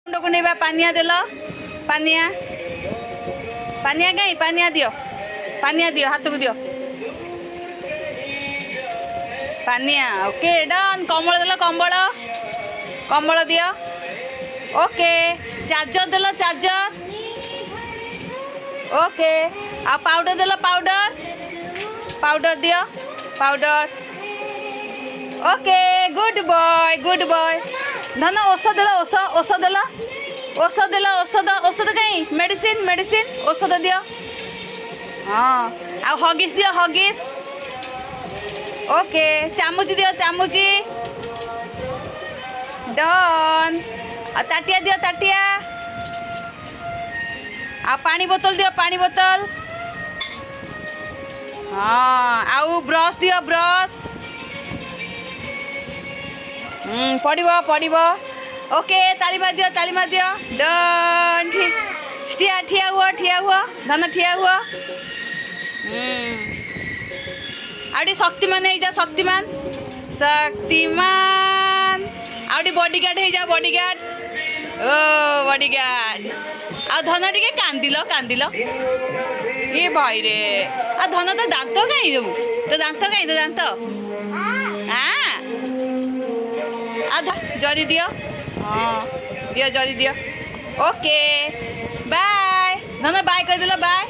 मुंड को नहीं पानिया देल पानिया पानिया कहीं पानिया दियो हाथ को दियो पानिया ओके डन कमल देल कमल दियो ओके चार्जर देल चार्जर ओके आ पाउडर देल पाउडर दियो पाउडर ओके गुड बॉय धन औषध देल औषध देल औषध कहीं मेडिसिन औषध दियो हाँ आ हगिस दियो हगिस ओके चामुची दियो चामुची डन आ ताटिया दियो ताटिया आ पानी बोतल दियो पानी बोतल हाँ आउ ब्रश दियो ब्रश पड़ो ओके ताली मार दियो डन ठिया हुआ धन ठिया हुआ आउटी शक्तिमान हो जा शक्तिमान आउटी बॉडीगार्ड हो जा बॉडीगार्ड ओ बॉडीगार्ड आ धन टिके कांदिल ये भाई रे आ धन तो दांत कहीं देबू तो दांत हाँ आ जरी दियो हाँ दियो जरी दियो ओके बाय धन बाय कह दिल बाय